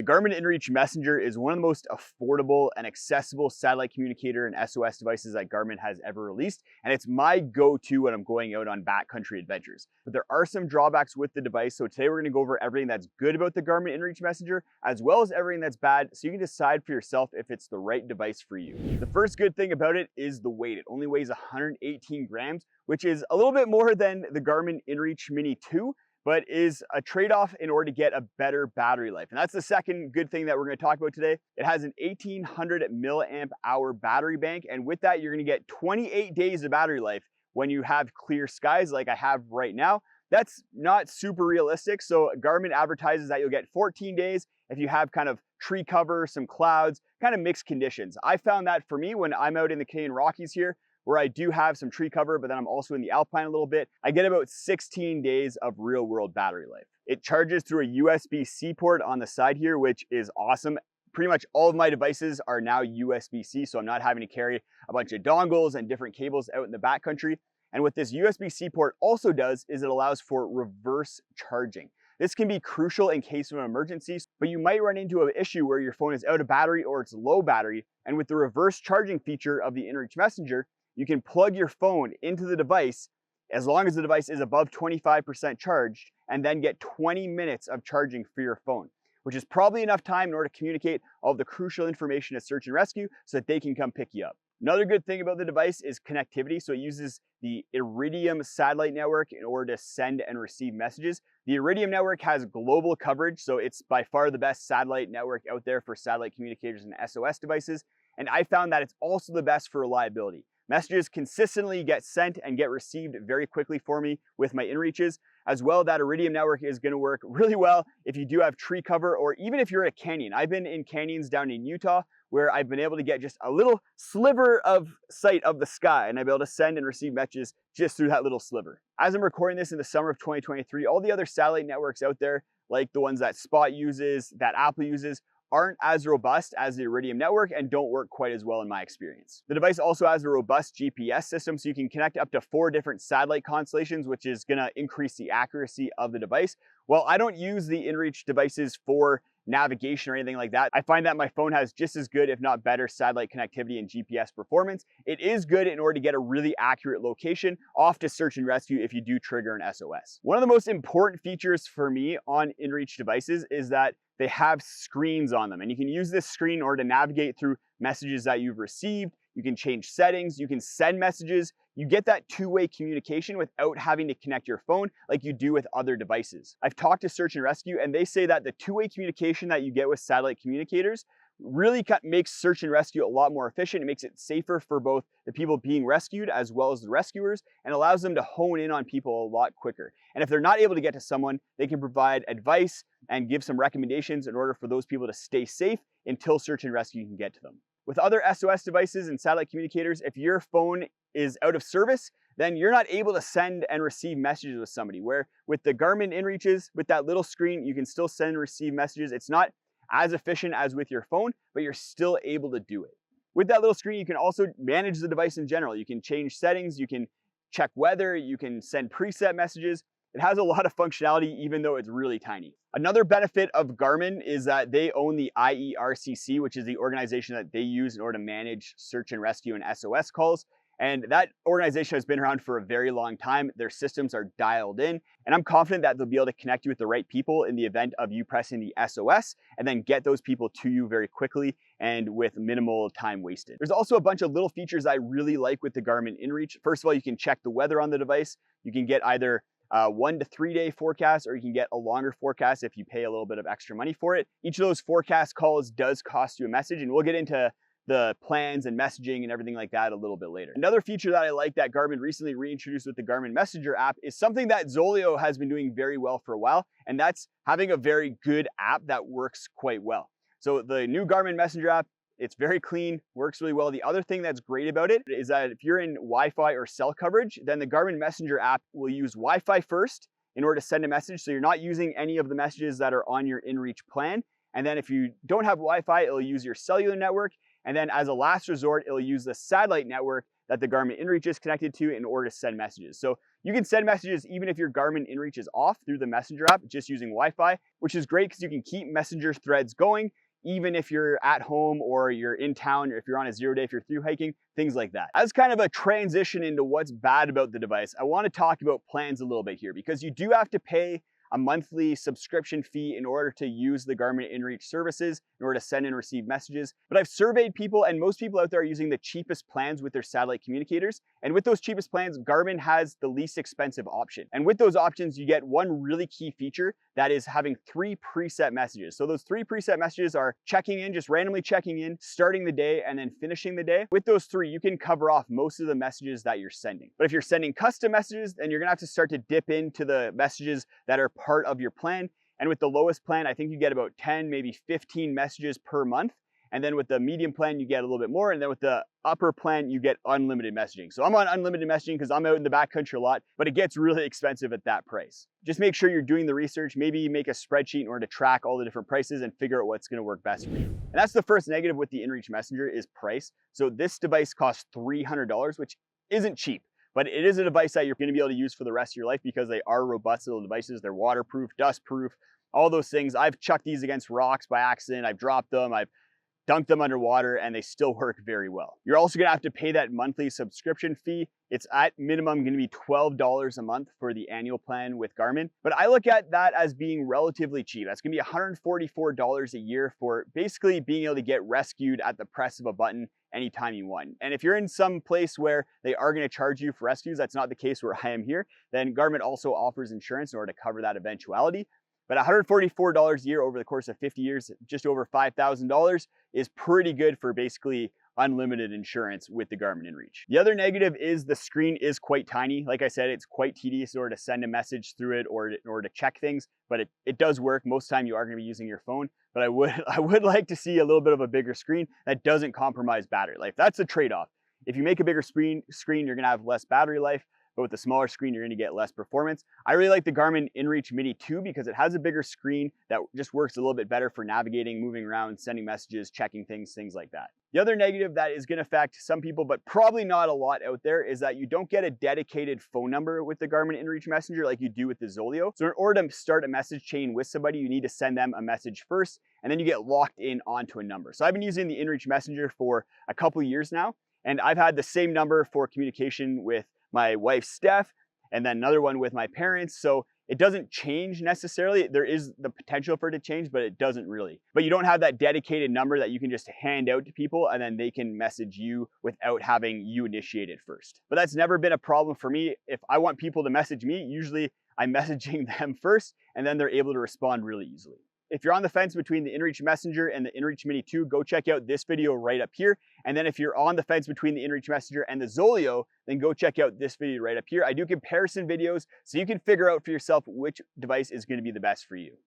Garmin InReach Messenger is one of the most affordable and accessible satellite communicator and SOS devices that Garmin has ever released, and it's my go-to when I'm going out on backcountry adventures. But there are some drawbacks with the device, so today we're going to go over everything that's good about the Garmin InReach Messenger, as well as everything that's bad, so you can decide for yourself if it's the right device for you. The first good thing about it is the weight. It only weighs 118 grams, which is a little bit more than the Garmin InReach Mini 2, but is a trade-off in order to get a better battery life. And that's the second good thing that we're going to talk about today. It has an 1800 milliamp hour battery bank, and with that, you're going to get 28 days of battery life when you have clear skies like I have right now. That's not super realistic, so Garmin advertises that you'll get 14 days if you have kind of tree cover, some clouds, kind of mixed conditions. I found that for me when I'm out in the Canadian Rockies here, where I do have some tree cover, but then I'm also in the Alpine a little bit, I get about 16 days of real world battery life. It charges through a USB-C port on the side here, which is awesome. Pretty much all of my devices are now USB-C, so I'm not having to carry a bunch of dongles and different cables out in the backcountry. And what this USB-C port also does is it allows for reverse charging. This can be crucial in case of an emergency, but you might run into an issue where your phone is out of battery or it's low battery. And with the reverse charging feature of the InReach Messenger, you can plug your phone into the device as long as the device is above 25% charged, and then get 20 minutes of charging for your phone, which is probably enough time in order to communicate all of the crucial information to search and rescue so that they can come pick you up. Another good thing about the device is connectivity. So it uses the Iridium satellite network in order to send and receive messages. The Iridium network has global coverage, so it's by far the best satellite network out there for satellite communicators and SOS devices. And I found that it's also the best for reliability. Messages consistently get sent and get received very quickly for me with my InReaches. As well, that Iridium network is going to work really well if you do have tree cover, or even if you're in a canyon. I've been in canyons down in Utah where I've been able to get just a little sliver of sight of the sky, and I've been able to send and receive messages just through that little sliver. As I'm recording this in the summer of 2023, all the other satellite networks out there, like the ones that Spot uses, that Apple uses, aren't as robust as the Iridium network and don't work quite as well in my experience. The device also has a robust GPS system, so you can connect up to 4 different satellite constellations, which is gonna increase the accuracy of the device. While I don't use the InReach devices for navigation or anything like that, I find that my phone has just as good, if not better, satellite connectivity and GPS performance. It is good in order to get a really accurate location off to search and rescue if you do trigger an SOS. One of the most important features for me on InReach devices is that they have screens on them, and you can use this screen in order to navigate through messages that you've received. You can change settings, you can send messages. You get that two-way communication without having to connect your phone like you do with other devices. I've talked to Search and Rescue, and they say that the two-way communication that you get with satellite communicators really makes search and rescue a lot more efficient. It makes it safer for both the people being rescued as well as the rescuers, and allows them to hone in on people a lot quicker. And if they're not able to get to someone, they can provide advice and give some recommendations in order for those people to stay safe until search and rescue can get to them. With other SOS devices and satellite communicators, if your phone is out of service, then you're not able to send and receive messages with somebody. Where with the Garmin InReaches, with that little screen, you can still send and receive messages. It's not as efficient as with your phone, but you're still able to do it. With that little screen, you can also manage the device in general. You can change settings, you can check weather, you can send preset messages. It has a lot of functionality, even though it's really tiny. Another benefit of Garmin is that they own the IERCC, which is the organization that they use in order to manage search and rescue and SOS calls. And that organization has been around for a very long time. Their systems are dialed in, and I'm confident that they'll be able to connect you with the right people in the event of you pressing the SOS, and then get those people to you very quickly and with minimal time wasted. There's also a bunch of little features I really like with the Garmin InReach. First of all, you can check the weather on the device. You can get either 1 to 3 day forecast, or you can get a longer forecast if you pay a little bit of extra money for it. Each of those forecast calls does cost you a message, and we'll get into the plans and messaging and everything like that a little bit later. Another feature that I like that Garmin recently reintroduced with the Garmin Messenger app is something that Zoleo has been doing very well for a while, and that's having a very good app that works quite well. So the new Garmin Messenger app, it's very clean, works really well. The other thing that's great about it is that if you're in Wi-Fi or cell coverage, then the Garmin Messenger app will use Wi-Fi first in order to send a message. So you're not using any of the messages that are on your InReach plan. And then if you don't have Wi-Fi, it'll use your cellular network. And then as a last resort, it'll use the satellite network that the Garmin InReach is connected to in order to send messages. So You can send messages even if your Garmin InReach is off through the Messenger app, just using Wi-Fi, which is great because you can keep Messenger threads going even if you're at home or you're in town, or if you're on a 0 day, if you're through hiking, things like that. As kind of a transition into what's bad about the device, I want to talk about plans a little bit here, because you do have to pay a monthly subscription fee in order to use the Garmin InReach services, in order to send and receive messages. But I've surveyed people, and most people out there are using the cheapest plans with their satellite communicators. And with those cheapest plans, Garmin has the least expensive option. And with those options, you get one really key feature, that is having 3 preset messages. So those 3 preset messages are checking in, just randomly checking in, starting the day, and then finishing the day. With those 3, you can cover off most of the messages that you're sending. But if you're sending custom messages, then you're gonna have to start to dip into the messages that are part of your plan. And with the lowest plan, I think you get about 10, maybe 15 messages per month. And then with the medium plan, you get a little bit more. And then with the upper plan, you get unlimited messaging. So I'm on unlimited messaging because I'm out in the backcountry a lot, but it gets really expensive at that price. Just make sure you're doing the research. Maybe make a spreadsheet in order to track all the different prices and figure out what's going to work best for you. And that's the first negative with the InReach Messenger, is price. So this device costs $300, which isn't cheap. But it is a device that you're going to be able to use for the rest of your life because they are robust little devices. They're waterproof, dustproof, all those things. I've chucked these against rocks by accident. I've dropped them. I've dunked them underwater, and they still work very well. You're also gonna have to pay that monthly subscription fee. It's at minimum gonna be $12 a month for the annual plan with Garmin. But I look at that as being relatively cheap. That's gonna be $144 a year for basically being able to get rescued at the press of a button anytime you want. And if you're in some place where they are gonna charge you for rescues, that's not the case where I am here, then Garmin also offers insurance in order to cover that eventuality. But $144 a year over the course of 50 years, just over $5,000, is pretty good for basically unlimited insurance with the Garmin InReach. The other negative is the screen is quite tiny. Like I said, it's quite tedious in order to send a message through it or in order to check things, but it does work. Most of the time you are going to be using your phone, but I would like to see a little bit of a bigger screen that doesn't compromise battery life. That's a trade-off. If you make a bigger screen, you're going to have less battery life. But with the smaller screen, you're going to get less performance. I really like the Garmin InReach Mini 2 because it has a bigger screen that just works a little bit better for navigating, moving around, sending messages, checking things like that. The other negative that is going to affect some people, but probably not a lot out there, is that you don't get a dedicated phone number with the Garmin InReach Messenger like you do with the Zoleo. So in order to start a message chain with somebody, you need to send them a message first, and then you get locked in onto a number. So I've been using the InReach Messenger for a couple years now, and I've had the same number for communication with my wife, Steph, and then another one with my parents. So it doesn't change necessarily. There is the potential for it to change, but it doesn't really. But you don't have that dedicated number that you can just hand out to people and then they can message you without having you initiate it first. But that's never been a problem for me. If I want people to message me, usually I'm messaging them first and then they're able to respond really easily. If you're on the fence between the InReach Messenger and the InReach Mini 2, go check out this video right up here. And then if you're on the fence between the InReach Messenger and the Zoleo, then go check out this video right up here. I do comparison videos so you can figure out for yourself which device is going to be the best for you.